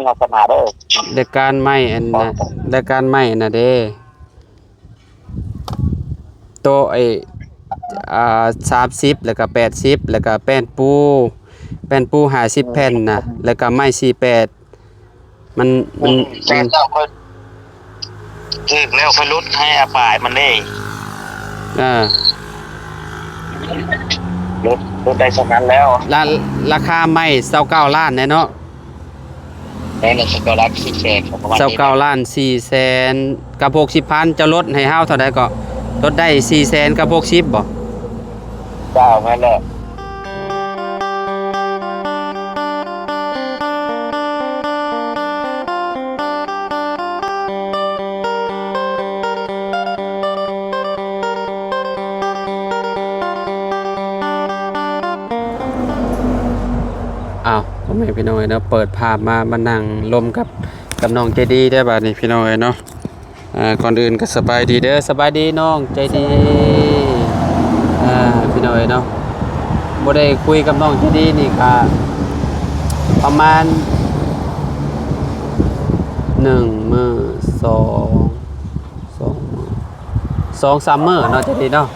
ศาสนาเด้อรายการใหม่อันน่ะรายการใหม่น่ะเด้โตะไอ้30แล้วก็80แล้วก็แป้นปู50แผ่นน่ะแล้วก็ไม้48มันแต่เจ้าก็ถึกแล้วค่อยลดให้อาปายมันได้เออลดได้สักนั้นแล้วราคาไม้29ล้านแน่เนาะในเงินสกอลัก4แสนประมาณนี้29ล้าน4แสนกับ60,000จะลดให้เฮาเท่าใดก็ลดได้4แสนกับ60บ่เจ้าแม่นแหละอ้าวพ่อแม่พี่น้องเนาะเปิดภาพมานั่งลมกับน้องใจดีได้บัดนี้พี่น้องเนาะก่อนอื่นก็สบายดีเด้อสบายดีน้องใจดีพี่น้องเนาะบ่ได้คุยกับน้องใจดีนี่ก็ประมาณ1มื้อ2-3มื้อเนาะใจดีเนาะ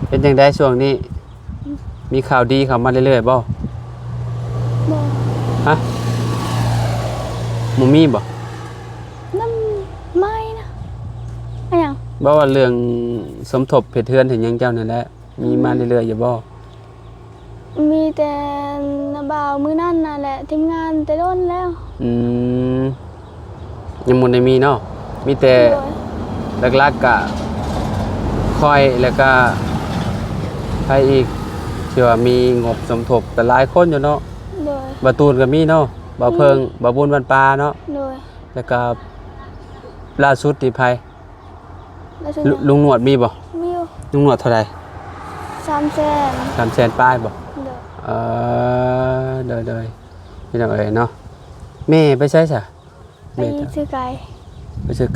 เป็นจังได๋ช่วงนี้มีข่าวดีเข้ามาเรื่อยๆบ่ฮะบ่มีบ่น้ำไม่นะอะไรอย่างบ่ว่าเรื่องสมทบเพศเทือนถึงยังเจ้านั่นแหละมีมาเรื่อยๆอยู่บ่มีแต่นาบ่าวมื้อนั่นน่ะแหละทีมงานแต่ต้นแล้วยังบ่ได้มีเนาะมีแต่หลักๆก็ค่อยแล้วก็ใครอีกที่ว่ามีงบสมทบก็หลายคนอยู่เนาะโดยบ่ตูนก็มีเนาะบ่เพิงบ่บุญบ้านปลาเนาะโดยแล้วก็ล่าสุดที่ไผลุงหนวดมีบ่มีอยู่ลุงหนวดเท่าใด300,000 300,000ปลายบ่โดยพี่น้องเอ้ยเนาะแม่ไปใช้ซะไปซื้อไก่ไปซื้อ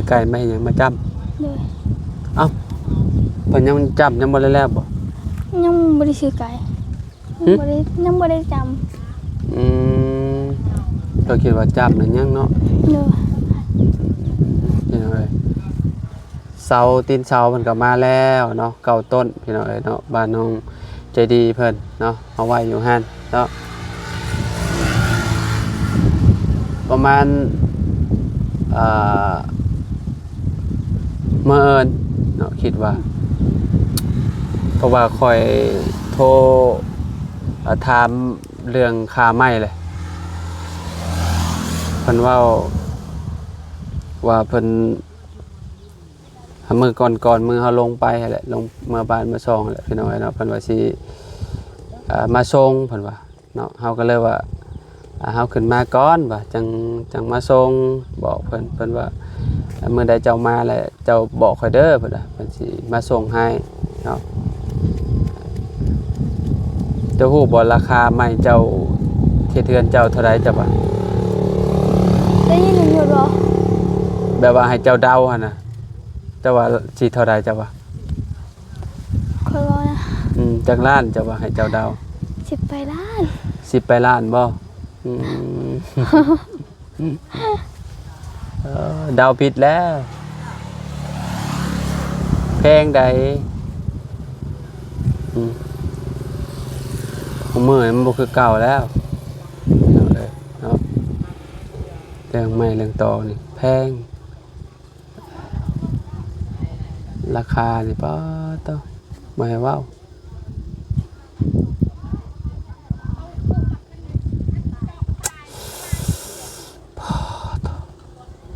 ไก่มาให้หยังมาจ้ำโดยเอ้าเพิ่นยังจ้ำยังบ่ได้แล้วบ่ยังบ่ได้ซื้อไก่ยังบ่ได้จำก็คิดว่าจ้ำนั่นยังเนาะโดยพี่น้องเอ้ยเสาตีนเสามันก็มาแล้วเนาะ9ต้นพี่น้องเอ้ยเนาะบ้านน้องใจดีเพิ่นเนาะเอาไว้อยู่หั่นเนาะประมาณมื้อเอิ้นเนาะคิดว่าเพราะว่าค่อยโทรถามเรื่องค่าไม้เลยเพิ่นว่าเพิ่นมื้อก่อนมื้อเฮาลงไปแหละลงมาบ้านมาส่งแหละพี่น้องเนาะเพิ่นว่าสิมาส่งเพิ่นว่าเนาะเฮาก็เลยว่าเฮาขึ้นมาก่อนว่าจังมาส่งบอกเพิ่นว่ามื้อใดเจ้ามาแล้วเจ้าบอกค่อยเด้อเพิ่นว่าเพิ่นสิมาส่งให้เนาะเจ้าฮู้บ่ราคาไม้เจ้าเทือนเจ้าเท่าใดจ้ะบ่ได้ยินอยู่บ่แบบว่าให้เจ้าเดาหั่นน่ะเจ้าว่าสิเท่าใดจ้ะบ่ค่อยว่านะจักล้านจ้ะว่าให้เจ้าเดา10ไปล้าน10ไปล้านบ่เดาผิดแล้วแพงใดมื้อมันบ่คือเก่าแล้วเนาะเรื่องไม้เรื่องตอนี่แพงราคานี่ป๊าดต่อบ่ให้เว้า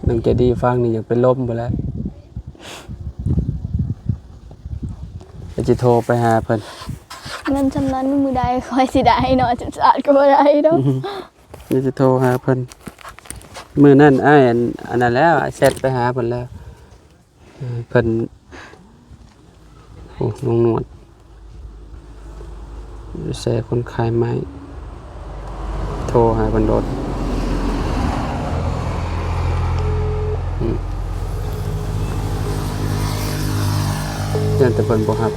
น้องใจดีฟังนี่อยากเป็นลมบ่แล้วจะโทรไปหาเพิ่นเงินจำนั้นมือใดคอยสิได้เนาะจะสาดก็บ่ได้ดอกจะโทรหาเพิ่นมื้อนั้นอ้ายอันนั้นแล้วแชทไปหาเพิ่นแล้วเพิ่นโอ้ลุงหนวดแซ่คนขายไม้โทรหาเพิ่นโดดยันแต่เพิ่นบ่รับ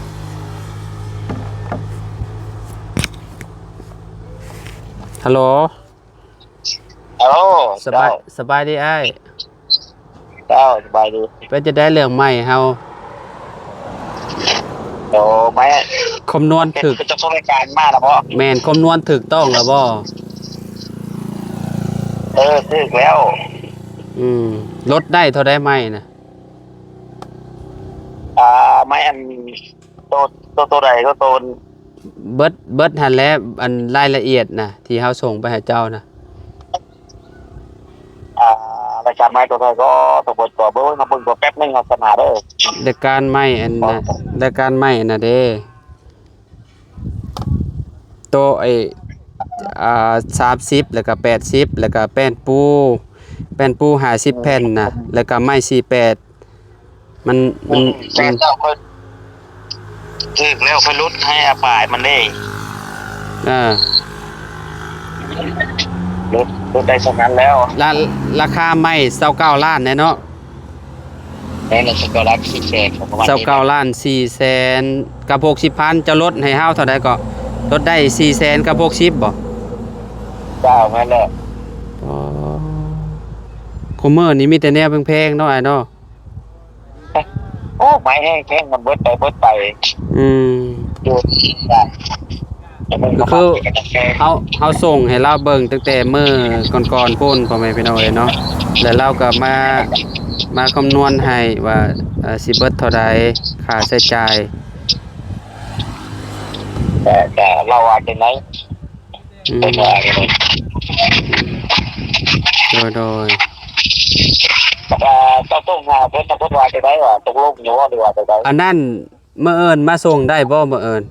ฮัลโหล โอ้ สบา เจ้าย สบายดีอ้าย เจ้าสบายดี เป็นจะได้เรื่องใหม่เฮา โอ้ไม่ คำนวณถึก เป็นเจ้าของรายการมากนะพ่อ แม่นคำนวณถูกต้องแล้วบ่ ถึกแล้ว ลดได้เท่าได้ไหมนะ ไม่อันตัวใดก็ตัว เบิดหันแล้วอันรายละเอียดนะที่เฮาส่งไปให้เจ้านะ รายการไม่ตัวใดก็ตัวบทตัวเบิ้งมาเบิ้งตัวแป๊บนึงเอาสนาเด้อ รายการใหม่อันนะรายการใหม่น่ะเด้โตะไอ้30แล้วก็80แล้วก็แป้นปู50แผ่นน่ะแล้วก็ไม้48มัน แต่เจ้าก็ถึกแล้วค่อยลดให้อาปายมันได้ อ่า ลดได้สักนั้นแล้ว ราคาไม้29ล้านแน่เนาะ ในเรื่องสกอร์พิเศษของวันนี้ 29ล้าน4แสนกับ60,000จะลดให้เฮาเท่าใดก็ลดได้4แสนกับ60บ่ เจ้าแม่นแหละ อ๋อคอมเมอร์นี่มีแต่แนวแพงๆเนาะไอ้เนาะ โอ้ไม้แห้งมันเบิดไป อืม อยู่ได้ก็คือเฮาส่งให้เราเบิ่งตั้งแต่มื้อก่อนๆพุ่นพ่อแม่พี่น้องเอ้ยเนาะแล้วเราก็มาคำนวณให้ว่าสิเบิดเท่าใดค่าใช้จ่าย แต่เราอาจจะไหน อืม เป็นว่า โดย เจ้าต้องหาเพิ่นว่าจะได้ว่าตกลงอยู่ว่าดีว่าจะได้ อันนั้นมื้อเอิ้นมาส่งได้บ่มื้อเอิ้น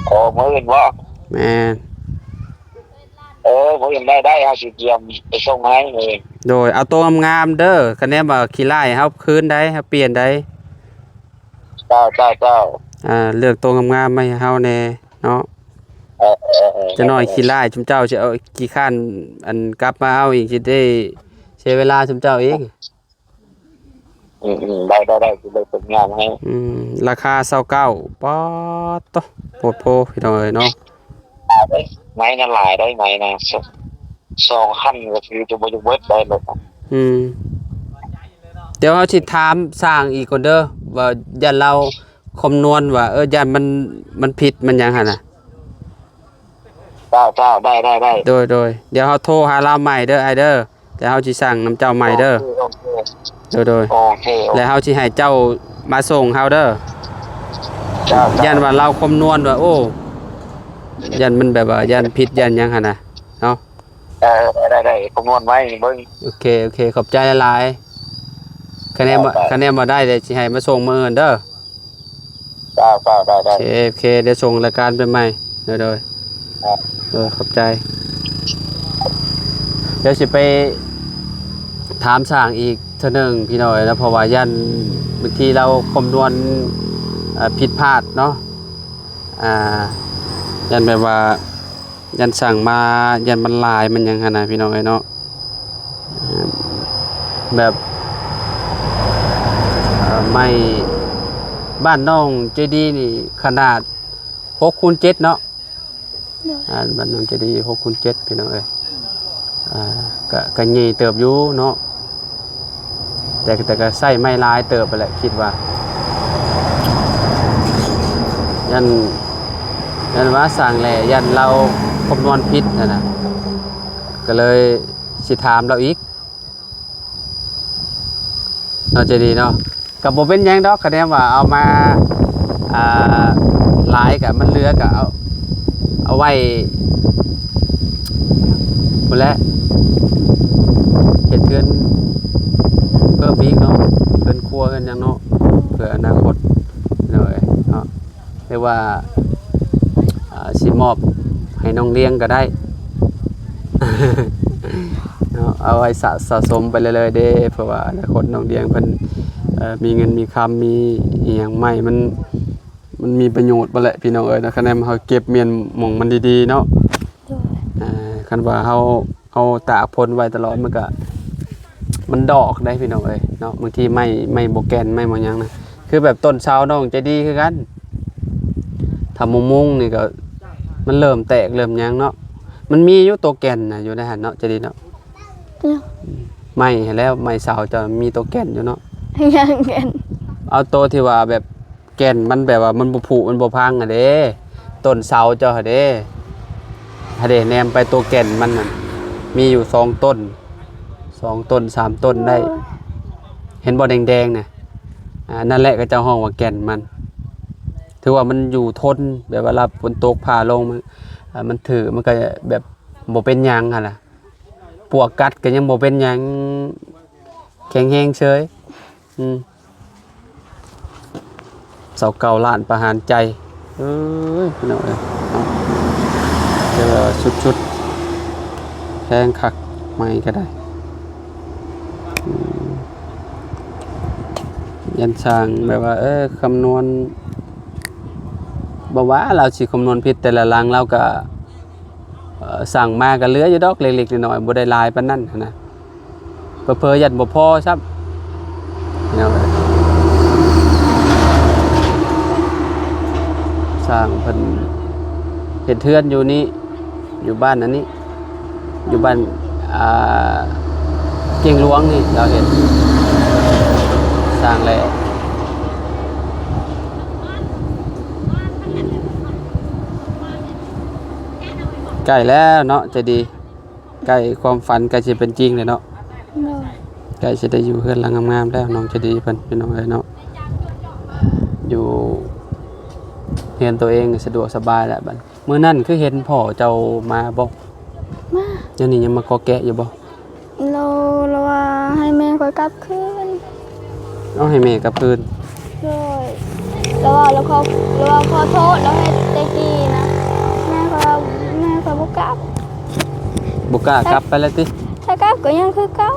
โอ้มื้ออื่นว่า แม่น มื้ออื่นได้เอาสิเกียมไปส่งให้เลย โดยเอาตัวงามๆเด้อคะแนนว่าขี้ร้ายเฮาคืนได้เฮาเปลี่ยนได้ เจ้า เลือกตัวงามๆมาให้เฮาแน่เนาะจะน้อยขี้ร้ายชุมเจ้าสิเอาขี้ข้านอันกลับมาเอาอีกสิได้เสียเวลาชุมเจ้าเอง ได้สิได้ผลงานให้ ราคา29ป๊อดโตโพดโพพี่น้องเอ้ยเนาะ ไม้นั่นหลายได้ไหมนะ2ขั้นก็คือจะบ่เบิดได้เลย เดี๋ยวเฮาสิถามสร้างอีกก่อนเด้อว่าอย่าเราคำนวณว่าอย่ามันผิดมันหยังหั่นน่ะ เจ้าได้โดยเดี๋ยวเฮาโทรหาเราใหม่เด้อไอ้เด้อเดี๋ยวเฮาสิสั่งน้ำเจ้าใหม่เด้อโดย โอเค แล้วเฮาสิให้เจ้ามาส่งเฮาเด้อ เจ้า ยันว่าเราคำนวณว่าโอ้ยันมันแบบว่ายันผิดยันหยังหั่นน่ะเนาะ ได้คำนวณไว้เบิ่ง โอเคขอบใจหลายๆคะแนนบ่ได้เดี๋ยวสิให้มาส่งมื้ออื่นเด้อ เจ้าได้ โอเคเดี๋ยวส่งรายการไปใหม่โดยขอบใจเดี๋ยวสิไปถามสร้างอีกเท่านึงพี่น้อยนะเพราะว่ายันบางทีเราคำนวณผิดพลาดเนาะยันแบบว่ายันสั่งมายันมันลายมันยังขนาดพี่น้อยเนาะแบบไม่บ้านน้องเจดีนี่ขนาด6x7เนาะบ้านน้องเจดี6x7พี่น้องเอ้ยก็ใหญ่เติบอยู่เนาะแต่ก็ใส่ไม่ลายเติบไปแหละคิดว่ายันว่าสั่งแหละยันเราคำนวณผิดนะก็เลยสิถามเราอีกเนาะเจดีเนาะกับบ่เป็นหยังดอกคะแนนว่าเอามาหลายกับมันเหลือก็เอาไว้พุ่นแหละเฮ็ดเทือนเพิ่มอีกเนาะเพิ่นครัวกันหยังเนาะเพื่ออนาคตเนาะเรียกว่าสิมอบให้น้องเลี้ยงก็ได้ เอาไว้สะสมไปเรื่อยๆเด้เพราะว่าอนาคตน้องเลี้ยงเพิ่นมีเงินมีคำมีอีหยังใหม่มันมีประโยชน์บ่แหละพี่น้องเอ้ยนะคะแนนเฮาเก็บเมียนหม่องมันดีๆเนาะคันว่าเฮาเอาตากพ้นไว้ตลอดมันดอกได้พี่น้องเอ้ยเนาะบางทีไม่บ่แก่นไม่บ่หยังนะคือแบบต้นเช้าน้องใจดีคือกันถ้ามุงนี่ก็มันเริ่มแตกเริ่มหยังเนาะ มันมีอยู่ตัวแก่นน่ะอยู่ในหันเนาะจะดีเนาะ เนี่ย ไม้ให้แล้วไม้เสาจะมีตัวแก่นอยู่เนาะ ยังเห็น เอาตัวที่ว่าแบบแก่นมันแบบว่ามันบ่ผุมันบ่พังอ่ะเด้ต้นเสาเจ้าหะเด้หะเด้แนมไปตัวแก่นมันน่ะมีอยู่2ต้น2ต้น3ต้นได้ เห็นบ่แดงๆน่ะนั่นแหละก็เจ้าห้องว่าแก่นมันถือว่ามันอยู่ทนแบบเวลาฝนตกผ่าลงมันถือมันก็แบบบ่เป็นหยังหั่นน่ะปวกกัดก็ยังบ่เป็นหยังแข็งแรงเฉยเสาเก่าล้านประหารใจเอ้ยพี่น้องเอ้ยเจอชุดแพงคักไม่ก็ได้ยันสร้างแบบว่าคำนวณบ่ว่าเราสิคำนวณผิดแต่ละหลังเราก็สั่งมาก็เหลืออยู่ดอกเล็กๆน้อยๆบ่ได้หลายปานนั้นนะเผลอๆยันบ่พอซับเนาะสร้างเพิ่นเฮ็ดเทือนอยู่นี่อยู่บ้านอันนี้อยู่บ้านเกียงหลวงนี่เราเห็นสร้างแล้วใกล้แล้วเนาะจะดีใกล้ความฝันใกล้จะเป็นจริงเลยเนาะ เลย ใกล้จะได้อยู่เฮือนหลังงามๆแล้วน้องจะดีเพิ่นพี่น้องเอ้ยเนาะอยู่เรียนตัวเองสะดวกสบายแล้วบัดมื้อนั้นคือเห็นพ่อเจ้ามาบ่ มา เดี๋ยวนี้ยังมากอแกะอยู่บ่ เราว่าให้แม่คอยกลับคืน เอาให้แม่กลับคืน เลยเราว่าขอโทษเราให้ตะกี้นะแม่คอยบ่กลับ บ่กล้ากลับไปแล้วติ ถ้ากลับก็ยังคือเก่า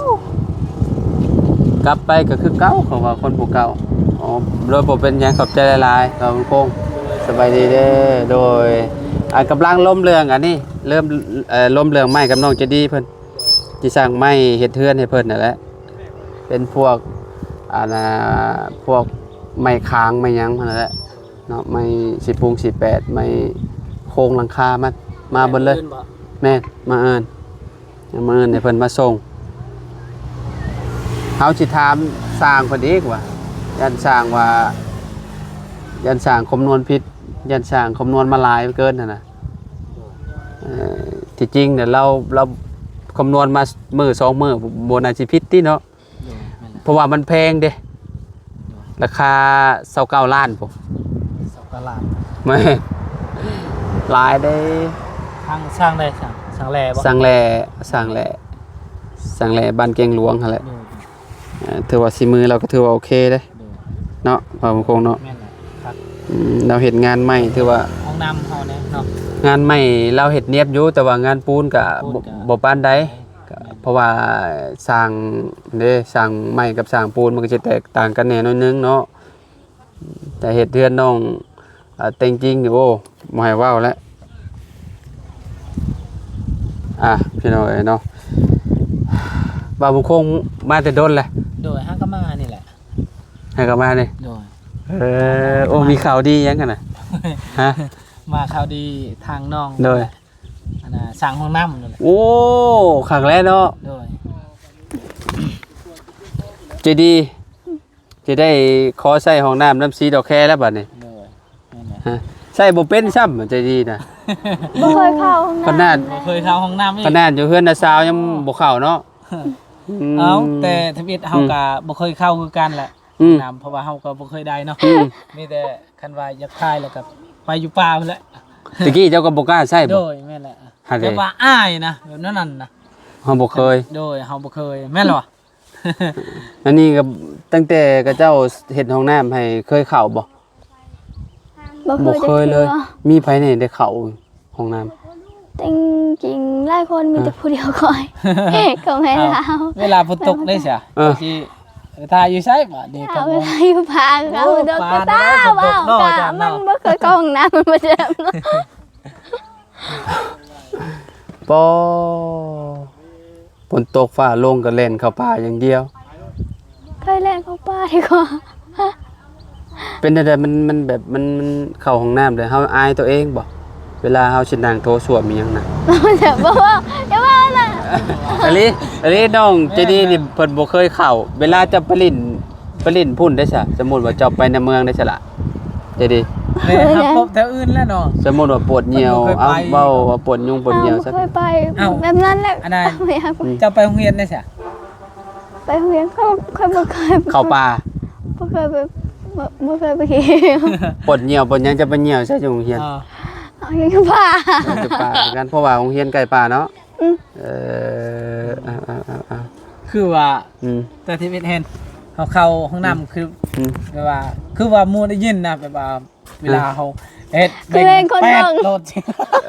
ก ลับไปก็คือเก่าเขาว่าคนผู้เก่าอ๋อโดยบ่เป็นหยังขอบใจหลายๆครับคุณคงสบายดีเด้อโดยกำลังล้มเรื่องอันนี้เริ่มล้มเรื่องไม้กับน้องจะดีเพิ่นสิสร้างไม้เฮ็ดเทือนให้เพิ่นนั่นแหละเป็นพวกพวกไม้ค้างไม้หยังนั่นแหละเนาะไม้10 18ไม้โครงหลังคามันมาเบิดเลยแม่นมาเอิ้นให้เพิ่นมาส่งเฮาสิถามสร้างเพิ่นอีกว่ายันสร้างคำนวณผิดยันสร้างคำนวณมาหลายเกินนั่นน่ะที่จริงเนี่ยเราคำนวณมามื้อ2มื้อบ่น่าสิผิดติเนาะเพราะว่ามันแพงเด้ราคา29ล้านพุ่น 29 ล้าน แม่หลายได้ ทางสร้างได้สร้างแหล่บ่ สร้างแหล่บ้านเกียงหลวงหั่นแหละถือว่าสิมือเราก็ถือว่าโอเคเด้เนาะพ่อคงเนาะ แม่นแหละครับ เราเฮ็ดงานใหม่ถือว่า ห้องน้ำเฮาเนี่ยเนาะ งานใหม่เราเฮ็ดเนียบอยู่แต่ว่างานปูนก็บ่ปานใดก็เพราะว่าสร้างสร้างใหม่กับสร้างปูนมันก็จะแตกต่างกันแน่น้อยนึงเนาะแต่เฮ็ดเรือนน้องแต่งจริงนี่โอ้บ่ให้เว้าแล้วพี่น้องเอ้ยเนาะบ่าวบุคงมาแต่ดนแหละ โดยห้างก็มานี่แหละ ให้กลับมานี่ โดย โอ้มีข่าวดีหยังกันน่ะฮะ มาข่าวดีทางน้อง โดย อันน่ะสร้างห้องน้ำนั่นแหละ โอ้ครั้งแรกเนาะ โดย จะดีจะได้ขอใส่ห้องน้ำน้ำสีดอกแคแล้วบัดนี้ โดยแม่นแหละ ฮะใส่บ่เป็นซ้ำใจดีนะ บ่เคยเข้าห้อง ข น้ำ นาด บ่เคยเข้าห้องน้ำอีก ขนาดอยู่เฮือนน่ะสาวยังบ่เข้าเนาะ เอ้าแต่ทวิตเฮาก็บ่เคยเข้าคือกันแหละ อืม น้ำเพราะว่าเฮาก็บ่เคยได้เนาะ อืม มีแต่คันว่าอยากพายแล้วก็ไปอยู่ป่าพุ่นแหละ ตะกี้เจ้าก็บ่กล้าใส่ โด บ่ ยแม่นแหละ ฮะเด้ แต่ว่าอ้ายนะแบบนั้นน่ะนะ เฮาบ่เคย โดยเฮาบ่เคยแม่นเหรอวะ อันนี้ก็ตั้งแต่กับเจ้าเฮ็ดห้องน้ำให้เคยเข้าบ่ บ่เคยเลย มีไผนี่ได้เข้าห้องน้ำ จริงๆหลายคนมีแต่ผู้เดียวคอย ก็ไม่ลาว เวลาฝนตกได้เสียที่ทายอยู่ไสบ่เด็กก็ เอา บ่ เวลาอยู่พางเอาดอกกระตาว่าวกะมันบ่เคยเข้าห้องน้ำมันบ่เจ็บเนาะ ปอฝนตกฟ้าลงก็เล่นเข้าป่าอย่างเดียว เคยเล่นเข้าป่าดีกว่า เป็นจังไดมันแบบมันเข้าห้องน้ำเลยเฮาอายตัวเองบ่ เวลาเฮาสินั่งโทรศัพท์มีหยังน่ะ แต่บอกว่าอย่าว่าน่ะ อันนี้น้องเจดีนี่เพิ่นบ่เคยเข้าเวลาจะไปลิ้นพุ่นได้ซะสมมุติว่าเจ้าไปในเมืองได้ซะล่ะเจดี แม่ครับพบแถวอื่นแล้วเนาะ สมมุติว่าปวดเหี่ยว เพิ่นบ่ เอา เคยไป เว้าว่าปวดยุงปวดเหี่ยวซะ เคยไป เอ้า แบบนั้นแหละ อันนั้น ไม่อยาก เจ้าไปโรงเรียนได้ซะ ไปโรงเรียนเขาบ่เคย เข้าป่า บ่เคยไปบ่เคยไปเที่ยว ปวดเหี่ยวปวดหยังจะไปเหี่ยวใช่อยู่โรงเรียน อ่า เอาอย่างนี้ป่า จะป่าเหมือนกันเพราะว่าโรงเรียนใกล้ป่าเนาะ อืม เอา คือว่า อืม แต่ที่เห็นเขาเข้าห้องน้ำคือ อืม แบบว่าคือว่ามูได้ยินนะแบบว่าเวลาเขาเฮ็ด คือเองคน แปด เบิ่ง โลด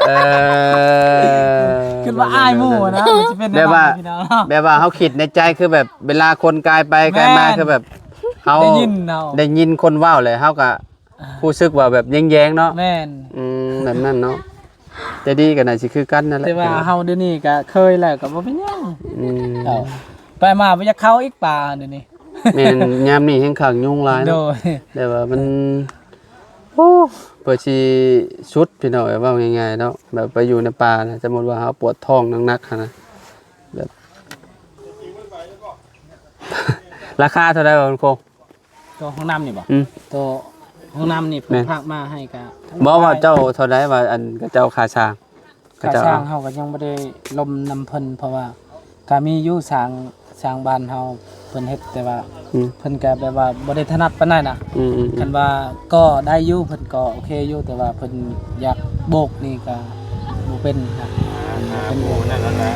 เออ คือว่าอายหมู่นะมันจะเป็น แบบว่า พี่น้องเนาะ แบบว่าเขาคิดในใจคือแบบเวลาคนกายไปกายมา แม่น คือแบบเขา ได้ยินเนาะ ได้ยินคนเว้าเลยเขาก็รู้สึกว่าแบบแย้งๆเนาะ แม่น แบบนั้นเนาะจะดีกันน่ะสิคือกันนั่นแหละ แต่ว่าเฮาเดี๋ยวนี้ก็เคยแล้วก็บ่เป็นหยัง อืม เอาไปมาบ่อยากเข้าอีกป่าเดี๋ยวนี้ แม่นยามนี้แห่งขังยุงหลาย โด เนาะ ย แต่ว่ามันโอ้เปิดชีชุดพี่น้องว่าง่ายๆเนาะแบบไปอยู่ในป่านะสมมุติว่าเขาปวดท้องนักๆหั่นนะแบบ ราคาเท่าไหร่บ่คุณครู ตัวห้องน้ำนี่บ่ อืม ตัวห้องน้ำนี่เพิ่ แม่ น น พากมาให้ก็ บอกว่าเจ้าเท่าไหร่ว่าอันเจ้าค่าช้าง ค่าช่างเฮาก็ยังบ่ได้ลมนำเพิ่นเพราะว่าก็มีอยู่สร้างบ้านเฮาเพิ่นเฮ็ดแต่ว่า อืม เพิ่นก็แบบว่าบ่ได้ถนัดปานนั้นน่ะ อืม คันว่าก็ได้อยู่เพิ่นก็โอเคอยู่แต่ว่าเพิ่นอยากโบกนี่ก็บ่เป็นครับเพิ่นบ่เป็นโบก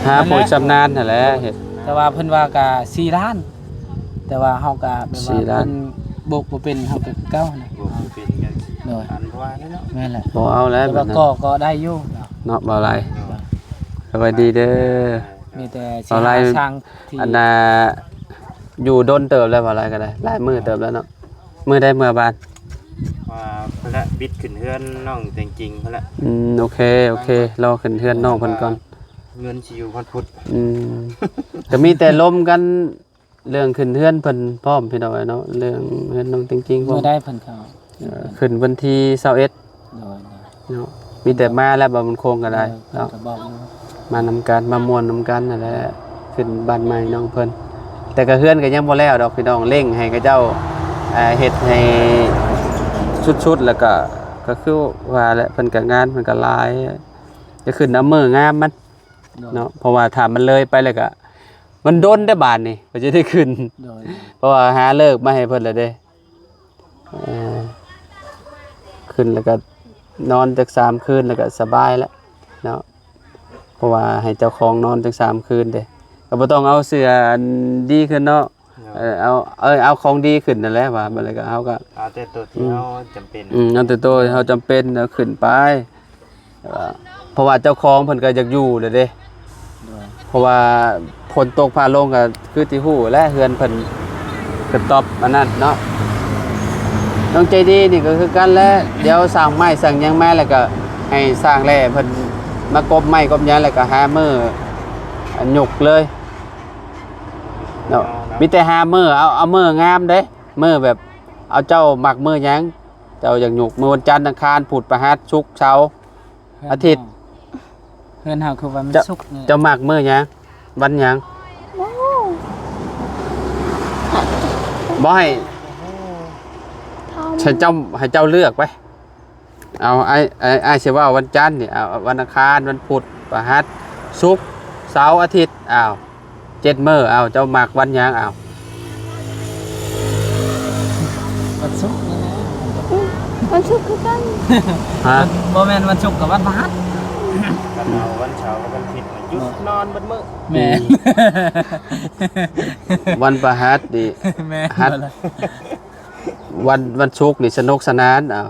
หาผู้ชำนาญนั่นแหละเฮ็ด แต่ว่าเพิ่นว่าก็4ล้าน แต่ว่าเฮาก็แบบว่า 4ล้าน เพิ่นโบกบ่เป็นเฮาก็คือเก่านะ เป็นกัน โดย อันว่านี่เนาะ แม่นแหละ บ่เอาแล้ว แต่ แบบ ว่า นั้น ก็ได้อยู่ เนาะบ่อะไรสวัสดีเด้อ มีแต่สิ เอาไร หาช่างที่ อันน่ะอยู่ดนเติบแล้วบ่อะไรก็ได้หลายมื้อเติบแล้วเนาะมื้อได้มื้อบ้าน ว่าเพิ่นละบิดขึ้นเฮือนน้องจริงๆเพิ่นละ โอเครอขึ้นเฮือนน้องเพิ่นก่อน เงินสิอยู่วันพุธ ก็มีแต่ลมกันเรื่องขึ้นเฮือนเพิ่นพร้อมพี่น้องเนาะเรื่องเฮือนน้องจริงๆพร้อ เมื่ ม อได้เพิ่นเข้า ขึ้นวันที่21 โดย เนาะมีแต่มาแล้วบ่มันโคงก็ได้ เพิ่น เนาะ ก็บอกอยู่ มานำกันมาม่วนนำกันนั่นแหละขึ้นบ้านใหม่น้องเพิ่นแต่ก็เฮือนก็ยังบ่แล้วดอกพี่น้องเร่งให้เขาเจ้าเฮ็ดให้ชุดๆแล้วก็คือว่าแหละเพิ่นก็งานเพิ่นก็หลายจะขึ้นเอามืองามมัน เนาะเพราะว่าถ้ามันเลยไปแล้วก็มันโดนได้บาทนี่ก็จะได้ขึ้น โดย เพราะว่าหาเลิกมาให้เพิ่นแล้วเด้เอ่อขึ้นแล้วก็นอนจัก3คืนแล้วก็สบายแล้วเนาะเพราะว่าให้เจ้าของนอนจัก3คืนเด้ก็บ่ต้องเอาเสื้ออันดีขึ้นเนาะเอาของดีขึ้นนั่นแหละว่าบัดนี้ก็เอาก็ เอาแต่ตัวที่เราจำเป็น เอาแต่ตัวเฮาจำเป็นเอาขึ้นไปเพราะว่าเจ้าของเพิ่นก็อยากอยู่เลยเด้ โดย เพราะว่าฝนตกผ่าลงก็คือที่ฮู้และเฮือนเพิ่นก็ตอบอันนั้นเนาะน้องใจดีนี่ก็คือกันแหละเดี๋ยวสร้างไม้สร้างหยังมาแล้วก็ให้สร้างแร่เพิ่นมากบไม้กบหยังแล้วก็หามือหยกเลยเนาะมีแต่หามือเอามืองามเด้มือแบบเอาเจ้ามักมือหยังเจ้าอยากหยกมือวันจันทร์อังคารพุธพฤหัสศุกร์เสาร์อาทิตย์ เพื่อนเฮาคือว่ามันสุกร์นี่ เจ้ามักมือหยังวันหยัง โอ้ บ่ให้ ทำ ให้เจ้าเลือกไป เอาไอ้สิว่าวันจันทร์นี่เอาวันอังคารวันพุธพฤหัสศุกร์เสาร์อาทิตย์อ้าว7มื้อเอาเจ้ามักวันหยังเอา วันศุกร์นี่นะ มันสุกคือกัน ฮะ บ่แม่นวันศุกร์กับวันพฤหัส กันเอาวันเสาร์กับวันอาทิตย์มาหยุดนอนบัดมื้อ แม่ วันพฤหัสดิ แม่ ฮัด วันศุกร์นี่สนุกสนานอ้าว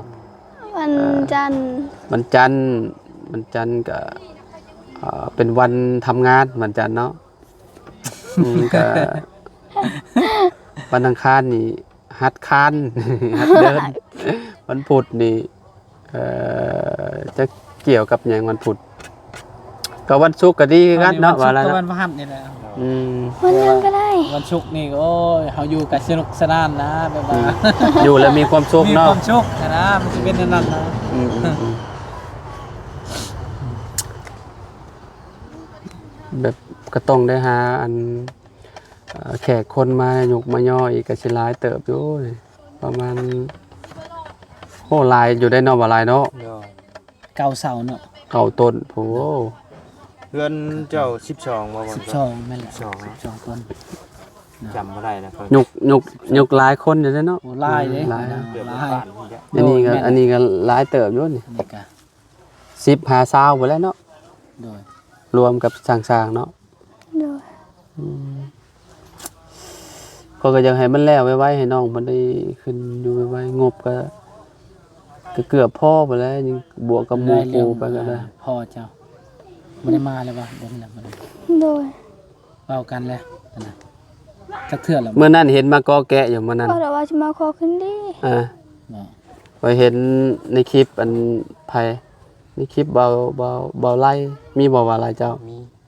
วันจันทร์ วันจันทร์ก็เป็นวันทำงานวันจันทร์เนาะก็วันอังคารนี่ฮัดคาน ฮัดเดิน วันพุธนี่จะเกี่ยวกับอย่างวันพุธก็วันศุกร์ก็ดีคือกันเนาะว่า วัน แล้ว ศุกร์กับวั เนาะ นพฤหัสนี่แหละ อืม วันยังก็ได้ วันศุกร์นี่ก็โอ้ยเฮาอยู่กับสนุกสนานนะแบบว่า อยู่แล้วมีความสุข มี เนาะ ความสุขนะมันสิเป็นอันนั้นนะ อืม แบบก็ต้องได้หาอันแขกคนมายกมาย่ออีกก็สิหลายเติบอยู่นี่ประมาณโหหลายอยู่ได้เนาะบ่หลายเนาะ โดย เก่าเสาเนาะ เก่าต้นโห เพื่อนเจ้า12บ่บ่ 12แม่นแหละ 12 12ต้น จำบ่ได้นะ ยกหลายคนอยู่ได้เนาะ โอ้ลายเด้ หลาย เกือบ ลาย บ้านนี่แหละ อันนี้ก็หลายเติบอยู่นี่ อันนี้ก็ 10 5 20บ่แล้วเนาะ โดย รวมกับสร้างๆเนาะ โดย ก็อยากให้มันแล้วไว้ให้น้องมันได้ขึ้นอยู่ไว้งบก็เกือบพอไปแล้วยังบวกกับหมู่ปูไปก็ได้ พ่อเจ้าบ่ได้มาเลยบ่บ่มีแล้วบ่ได้ โดย เว้ากันแล้วนั่นน่ะจักเทื่อแล้วบ่ เมื่อนั้นเห็นมาก็แกะอยู่เมื่อนั้น ก็แต่ว่าจะมาขอขึ้นดี บ่ ไปเห็นในคลิปอันไผในคลิปเบาไล่มีบ่ว่าอะไรเจ้า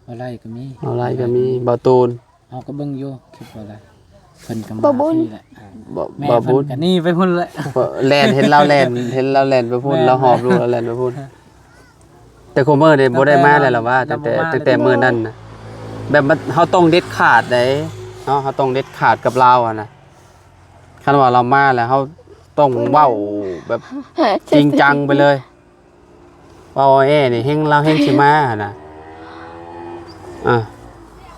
บ่ไล่ก็มี เบาไล่ก็มีเบาตูน เฮาก็เบิ่งอยู่คิดว่าอะไรเพิ่นก็มาที่แหละ แม่ บ่ เพิ่ บุ น ญ ก็นี่ไปพุ่นแหละ แล่นเห็นเราแล่นไปพูดเราหอบลูกเราแล่นไปพูดแต่โคเมอร์เนี่ยบ่ได้มาแล้วล่ะว่าตั้งแต่มื้อนั้นน่ะแบบมันเฮาต้องเด็ดขาดได้เนาะเฮาต้องเด็ดขาดกับเราอ่ะนะคันว่าเรามาแล้วเฮาต้องเว้าแบบจริงจังไปเลยเว้านี่เฮงเราเฮงสิมาหั่นน่ะ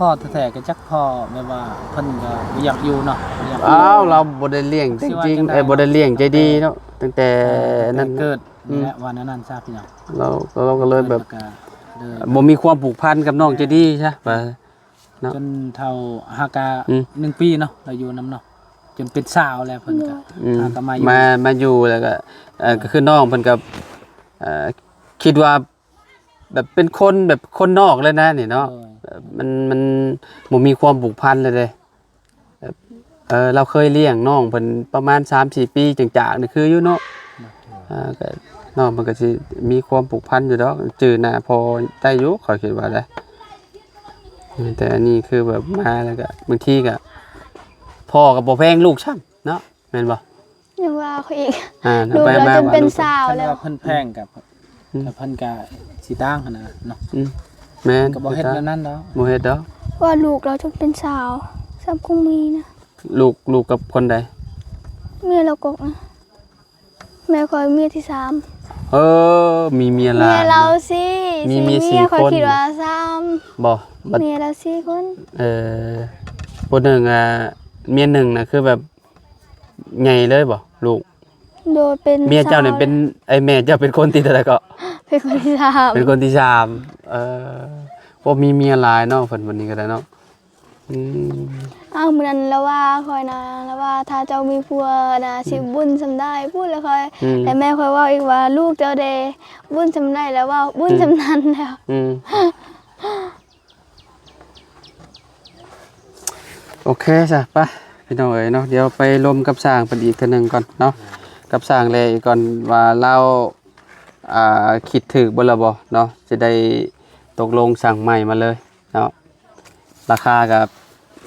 พ่อแท้ๆก็จักพ่อแบบว่าเพิ่นก็บ่อยากอยู่เนาะบ่อยาก อ้าวเราบ่ได้เลี้ยงจริงๆบ่ได้เลี้ยงใจดีเนาะตั้งแต่นั้น เกิดนี่แหละวันนั้นทราบพี่น้อง เราก็เลยแบบ ก็เลย บ่มีความผูกพันกับน้องใจดีใช่ป่ะ เนาะ จนเท่าฮากา อืม 1 ปีเนาะเราอยู่นำเนาะจนเป็นสาวแล้วเพิ่นก็ หาก็มาอยู่ มาอยู่แล้วก็ก็คือน้องเพิ่นก็คิดว่าแบบเป็นคนแบบคนนอกเลยนะนี่เนาะมันบ่มีความผูกพันเลยเด้แบบเราเคยเลี้ยงน้องเพิ่นประมาณ 3-4 ปีจังจากนี่คืออยู่เนาะก็น้องมันก็สิมีความผูกพันอยู่ดอกจื้อหน้าพอได้อยู่ข้อยคิดว่าได้แต่อันนี้คือแบบมาแล้วก็บางทีก็พ่อก็บ่แพงลูกซ้ํเนาะแม่นบ่ ยังว่าเขาอีก ถ้ ดู ไป แล้ว มา จนเป็น ว่าลูก สาว คัน แล้ว ว่าเพิ่นแพงกับแต่เพิ่นก็สิต่างหั่นน่ะเนาะ แม่น ก็บ่เฮ็ดแบบนั้นดอก บ่เฮ็ดดอก ว่าลูกเราจนเป็นสาวซ้ำคงมีนะ ลูกกับคนใด เมียเรากกนะแม่คอยเมียที่ มีเมีย 3 หลา เมีย น เราสิ มีเมียสี่ คอย คน คิดว่าบ่บัด 3เมียเรา4คน คนหนึ่งเมียหนึ่งน่ะคือแบบใหญ่เลยบ่ลูก โดยเป็น เมียเจ้าเนี่ยเป็นไอ้แม่เจ้าเป็นคนที่เท่าไหร่ก็ เป็นคนที่ เป็นคนที่สามพวกมีเมียหลายเนาะเพิ่นวันนี้ก็ได้เนาะ อ้าวเหมือนแล้วว่าคอยนะแล้วว่าถ้าเจ้ามีผัวนะสิบุญสำได้พูดแล้วคอยแต่แม่คอยว่าอีกว่าลูกเจ้าเดบุญสำได้แล้วว่าบุญสำนั้นแล้ว โอเคจ้ะไปพี่น้องเอ๋ยเนาะเดี๋ยวไปลมกับสร้างเพิ่นอีกเทื่อนึงก่อนเนาะกับสร้างแลอีกก่อนว่าเราคิดถูกบ่ล่ะบ่เนาะจะได้ตกลงสั่งใหม่มาเลยเนาะราคาก็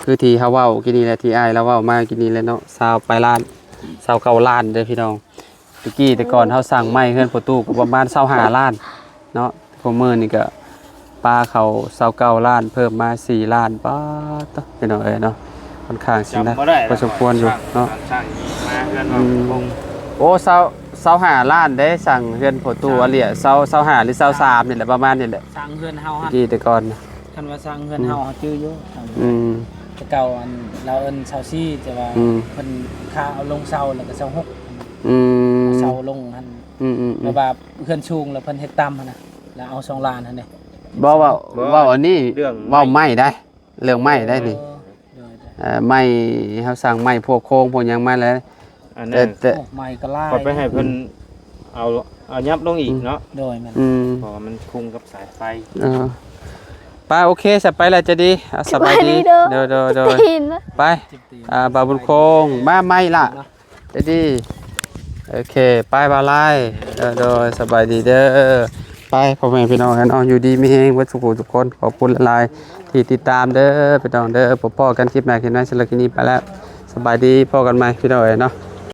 คือที่เฮาเว้ากินนี่แหละที่อ้ายเราเว้ามากินนี่แหละเนาะ20ปลายล้าน29ล้านเด้อพี่น้องตะกี้แต่ก่อนเฮาสั่งใหม่เฮือนประตูก็ประมาณ25ล้านเนาะพอมื้อนี้ก็ปลาเขา29ล้านเพิ่มมา4ล้านป๊าดพี่น้องเอ้ยเนาะค่อนข้างสินะ จำบ่ได้ พอสมควรอยู่เนาะ ช่างมาเพื่อนว่าคง โอ้25ล้านได้สั่งเฮือนประตูอะเลีย25หรือ23นี่แหละประมาณนี่แหละ สร้างเฮือนเฮา ตะ หั่น กี้แต่ก่อนนะ คันว่าสร้างเฮือนเฮาเฮาจื้ออยู่ แต่เก่าอันเราเอิ้นเสาซี่แต่ว่าเพิ่นค่าเอาลงเสาแล้วก็เสาหกเสาลงหั่นแล้วว่าเฮือนชูงแล้วเพิ่นเฮ็ดต่ำหั่นน่ะแล้วเอา2ล้านหั่นเด้ บ่ว่าอันนี้เว้าไม่ได้เรื่องไม่ได้นี่ไม่เฮาสั่งไม่พวกโค้งพวกหยังมาแล้ว อันนั้น แต่ โอ้ไม้ก็ลาย พอไปให้เพิ่นเอายับลงอีกเนาะ โดยแม่น เพราะว่ามันคุมกับสายไฟ ป้าโอเคสไปแล้วจะดีสบายดีเดี๋ยวตีนนะ ไปบาบุญโคงมาไม่ล่ะจะดีโอเคไปบาไล่โดยสบายดีเด้อไปพ่อแม่พี่น้องกันเอาอยู่ดีมีแฮงวัดสุขทุกคนขอบคุณหลายๆที่ติดตามเด้อพี่น้องเด้อพบกันคลิปหน้าคลิปหน้าสำหรับคลิปนี้ไปแล้วสบายดีพบกันใหม่พี่น้องเนาะ